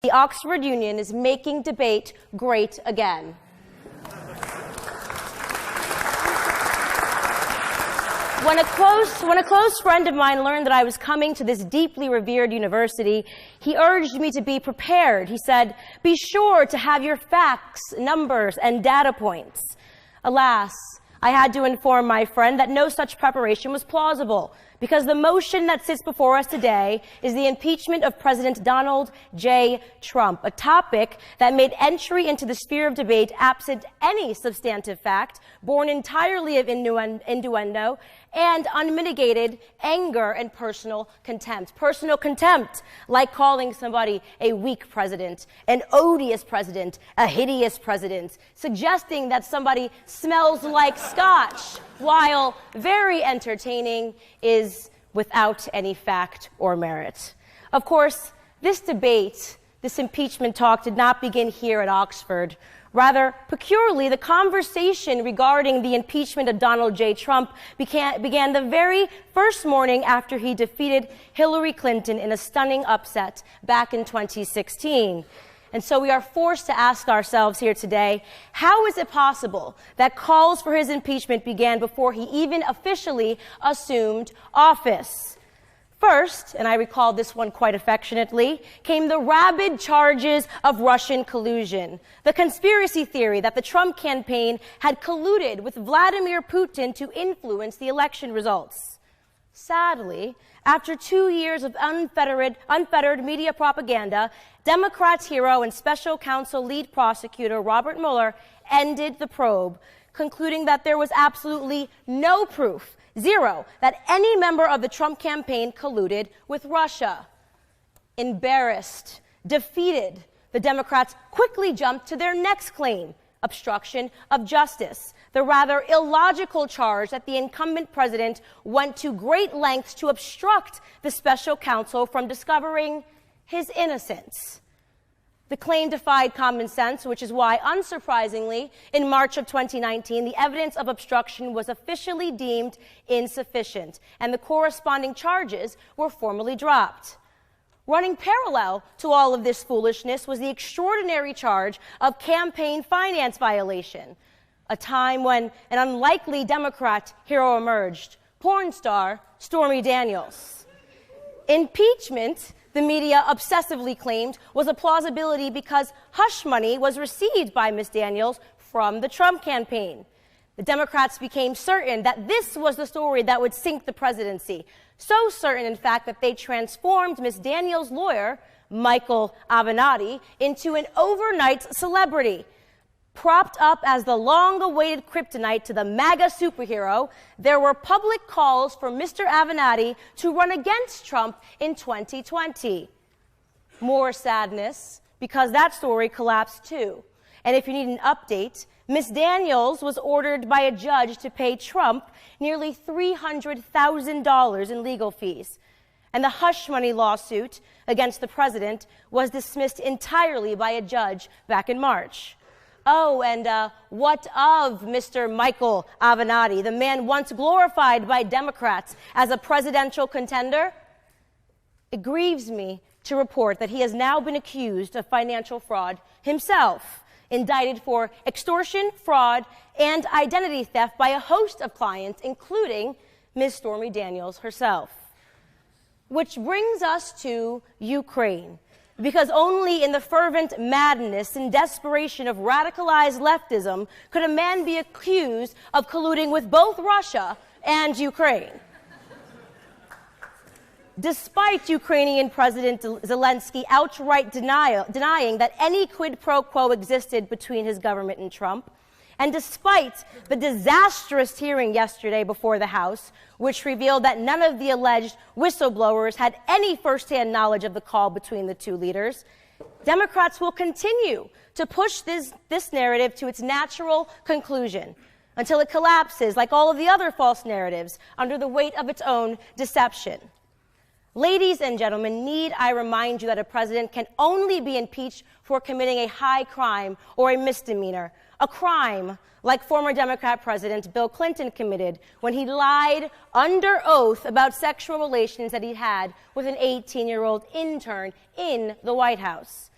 The Oxford Union is making debate great again. When a close friend of mine learned that I was coming to this deeply revered university, he urged me to be prepared. He said, "Be sure to have your facts, numbers, and data points." Alas, I had to inform my friend that no such preparation was plausible, because the motion that sits before us today is the impeachment of President Donald J. Trump, a topic that made entry into the sphere of debate absent any substantive fact, born entirely of innuendo, and unmitigated anger and personal contempt. Personal contempt, like calling somebody a weak president, an odious president, a hideous president, suggesting that somebody smells like scotch, while very entertaining, is without any fact or merit. Of course, this debate, this impeachment talk, did not begin here at Oxford. Rather, peculiarly, the conversation regarding the impeachment of Donald J. Trump began the very first morning after he defeated Hillary Clinton in a stunning upset back in 2016. And so we are forced to ask ourselves here today, how is it possible that calls for his impeachment began before he even officially assumed office? First, and I recall this one quite affectionately, came the rabid charges of Russian collusion, the conspiracy theory that the Trump campaign had colluded with Vladimir Putin to influence the election results. Sadly, after 2 years of unfettered media propaganda, Democrats' hero and special counsel lead prosecutor Robert Mueller ended the probe, concluding that there was absolutely no proof, zero, that any member of the Trump campaign colluded with Russia. Embarrassed, defeated, the Democrats quickly jumped to their next claim, obstruction of justice, the rather illogical charge that the incumbent president went to great lengths to obstruct the special counsel from discovering his innocence. The claim defied common sense, which is why, unsurprisingly, in March of 2019, the evidence of obstruction was officially deemed insufficient, and the corresponding charges were formally dropped. Running parallel to all of this foolishness was the extraordinary charge of campaign finance violation, a time when an unlikely Democrat hero emerged, porn star Stormy Daniels. Impeachment, the media obsessively claimed, was a plausibility because hush money was received by Ms. Daniels from the Trump campaign. The Democrats became certain that this was the story that would sink the presidency. So certain, in fact, that they transformed Ms. Daniels' lawyer, Michael Avenatti, into an overnight celebrity. Propped up as the long-awaited kryptonite to the MAGA superhero, there were public calls for Mr. Avenatti to run against Trump in 2020. More sadness, because that story collapsed too. And if you need an update, Ms. Daniels was ordered by a judge to pay Trump nearly $300,000 in legal fees. And the hush money lawsuit against the president was dismissed entirely by a judge back in March. Oh, and what of Mr. Michael Avenatti, the man once glorified by Democrats as a presidential contender? It grieves me to report that he has now been accused of financial fraud himself, indicted for extortion, fraud, and identity theft by a host of clients, including Ms. Stormy Daniels herself. Which brings us to Ukraine. Because only in the fervent madness and desperation of radicalized leftism could a man be accused of colluding with both Russia and Ukraine. Despite Ukrainian President Zelensky outright denying that any quid pro quo existed between his government and Trump, and despite the disastrous hearing yesterday before the House, which revealed that none of the alleged whistleblowers had any firsthand knowledge of the call between the two leaders, Democrats will continue to push this narrative to its natural conclusion until it collapses, like all of the other false narratives, under the weight of its own deception. Ladies and gentlemen, need I remind you that a president can only be impeached for committing a high crime or a misdemeanor, a crime like former Democrat President Bill Clinton committed when he lied under oath about sexual relations that he had with an 18-year-old intern in the White House.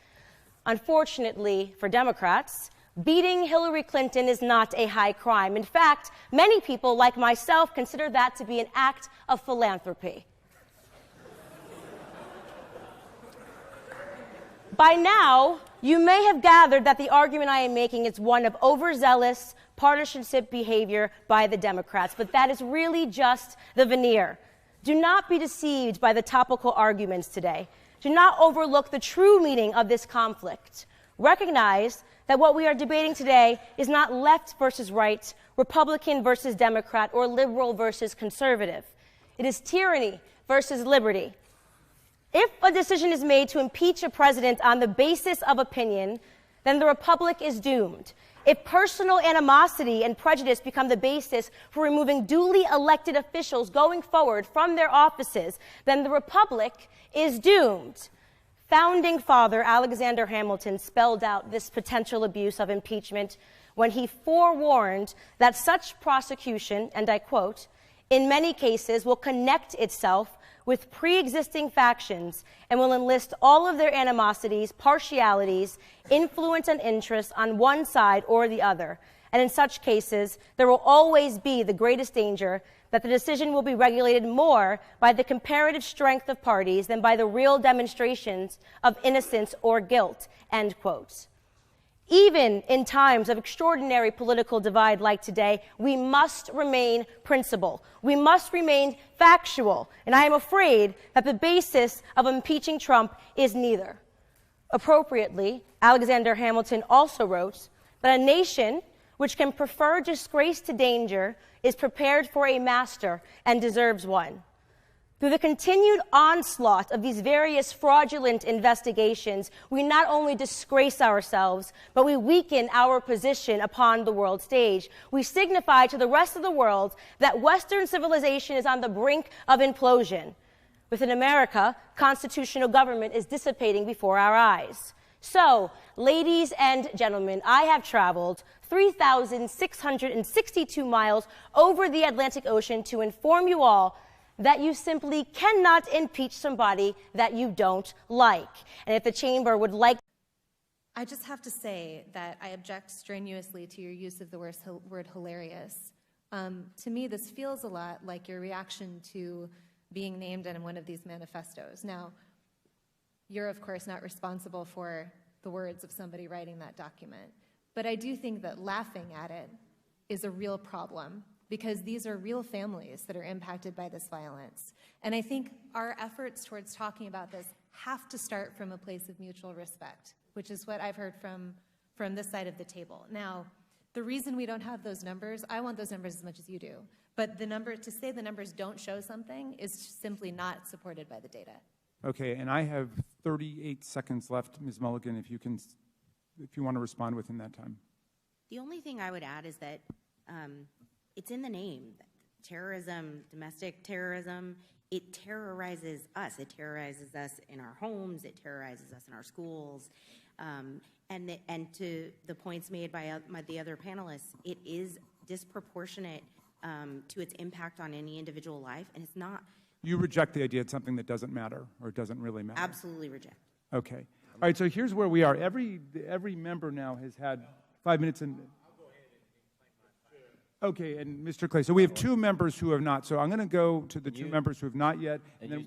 Unfortunately for Democrats, beating Hillary Clinton is not a high crime. In fact, many people, like myself, consider that to be an act of philanthropy. By now, you may have gathered that the argument I am making is one of overzealous partisanship behavior by the Democrats, but that is really just the veneer. Do not be deceived by the topical arguments today. Do not overlook the true meaning of this conflict. Recognize that what we are debating today is not left versus right, Republican versus Democrat, or liberal versus conservative. It is tyranny versus liberty. If a decision is made to impeach a president on the basis of opinion, then the republic is doomed. If personal animosity and prejudice become the basis for removing duly elected officials going forward from their offices, then the republic is doomed. Founding father Alexander Hamilton spelled out this potential abuse of impeachment when he forewarned that such prosecution, and I quote, in many cases will connect itself with pre-existing factions and will enlist all of their animosities, partialities, influence, and interests on one side or the other. And in such cases, there will always be the greatest danger that the decision will be regulated more by the comparative strength of parties than by the real demonstrations of innocence or guilt, end quote. Even in times of extraordinary political divide like today, we must remain principled. We must remain factual. And I am afraid that the basis of impeaching Trump is neither. Appropriately, Alexander Hamilton also wrote that a nation which can prefer disgrace to danger is prepared for a master and deserves one. Through the continued onslaught of these various fraudulent investigations, we not only disgrace ourselves, but we weaken our position upon the world stage. We signify to the rest of the world that Western civilization is on the brink of implosion. Within America, constitutional government is dissipating before our eyes. So, ladies and gentlemen, I have traveled 3,662 miles over the Atlantic Ocean to inform you all that you simply cannot impeach somebody that you don't like. And if the chamber would like... I just have to say that I object strenuously to your use of the word hilarious. To me, this feels a lot like your reaction to being named in one of these manifestos. Now, you're, of course, not responsible for the words of somebody writing that document. But I do think that laughing at it is a real problem, because these are real families that are impacted by this violence. And I think our efforts towards talking about this have to start from a place of mutual respect, which is what I've heard from this side of the table. Now, the reason we don't have those numbers, I want those numbers as much as you do, but to say the numbers don't show something is simply not supported by the data. Okay, and I have 38 seconds left, Ms. Mulligan, if you want to respond within that time. The only thing I would add is that it's in the name. Terrorism, domestic terrorism, it terrorizes us. It terrorizes us in our homes. It terrorizes us in our schools. And to the points made by the other panelists, it is disproportionate to its impact on any individual life, and it's not. You reject the idea it's something that doesn't matter, or it doesn't really matter? Absolutely reject. Okay. All right, so here's where we are. Every member now has had 5 minutes and... Okay, and Mr. Clay, so we have two members who have not. So I'm going to go to the two members who have not yet, and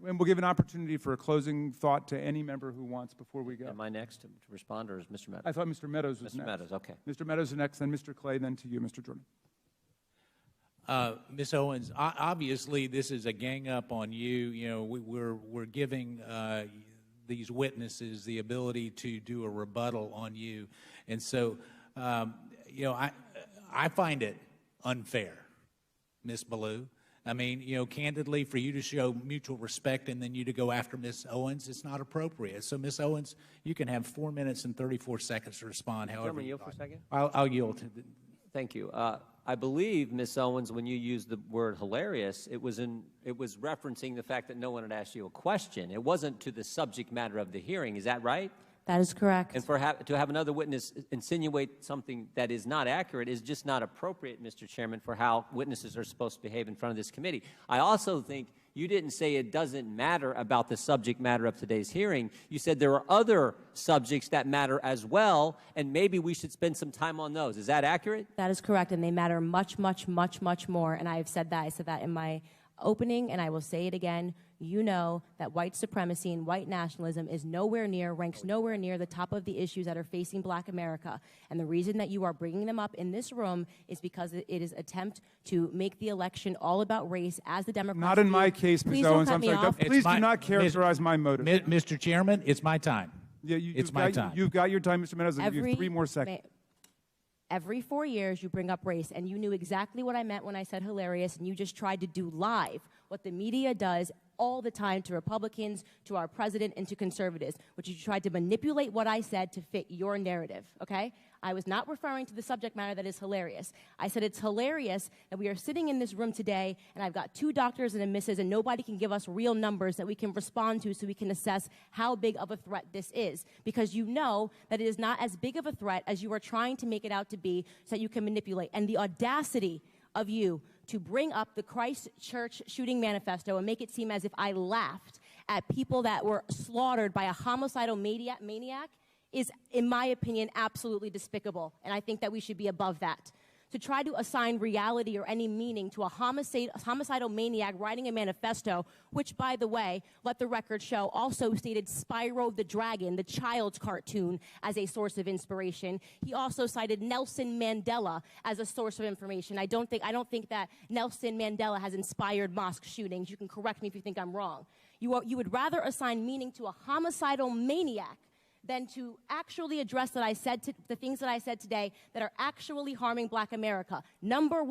we'll give an opportunity for a closing thought to any member who wants before we go. Am I next to respond, or is Mr. Meadows? I thought Mr. Meadows was next. Mr. Meadows, okay. Mr. Meadows is next, then Mr. Clay, then to you, Mr. Jordan. Ms. Owens, obviously this is a gang up on you. You know, we're giving these witnesses the ability to do a rebuttal on you, and so you know, I find it unfair, Ms. Ballou. I mean, you know, candidly, for you to show mutual respect and then you to go after Ms. Owens, it's not appropriate. So, Ms. Owens, you can have 4 minutes and 34 seconds to respond. However, yield for a second. I'll yield. Thank you. I believe, Ms. Owens, when you used the word hilarious, it was referencing the fact that no one had asked you a question. It wasn't to the subject matter of the hearing. Is that right? That is correct. And to have another witness insinuate something that is not accurate is just not appropriate, Mr. Chairman, for how witnesses are supposed to behave in front of this committee. I also think You didn't say it doesn't matter about the subject matter of today's hearing. You said there are other subjects that matter as well, and maybe we should spend some time on those. Is that accurate? That is correct, and they matter much, much, much, much more. And I've said that. I said that in my opening, and I will say it again. You know that white supremacy and white nationalism is ranks nowhere near the top of the issues that are facing Black America. And the reason that you are bringing them up in this room is because it is attempt to make the election all about race, as the Democrats Not in my case, Ms. Owens. I'm sorry. Please do not characterize my motive. Mr. Chairman, it's my time. Yeah, it's my time. You've got your time, Mr. Menendez. I'll give you 3 more seconds. Every 4 years, you bring up race, and you knew exactly what I meant when I said hilarious, and you just tried to do live what the media does all the time to Republicans, to our president, and to conservatives, which you tried to manipulate what I said to fit your narrative, okay? I was not referring to the subject matter that is hilarious. I said it's hilarious that we are sitting in this room today, and I've got 2 doctors and a missus, and nobody can give us real numbers that we can respond to so we can assess how big of a threat this is. Because you know that it is not as big of a threat as you are trying to make it out to be so that you can manipulate. And the audacity of you to bring up the Christchurch shooting manifesto and make it seem as if I laughed at people that were slaughtered by a homicidal maniac is, in my opinion, absolutely despicable. And I think that we should be above that. To try to assign reality or any meaning to a homicidal maniac writing a manifesto, which, by the way, let the record show, also stated Spyro the Dragon, the child's cartoon, as a source of inspiration. He also cited Nelson Mandela as a source of information. I don't think that Nelson Mandela has inspired mosque shootings. You can correct me if you think I'm wrong. You would rather assign meaning to a homicidal maniac than to actually address the things that I said today that are actually harming Black America. Number one.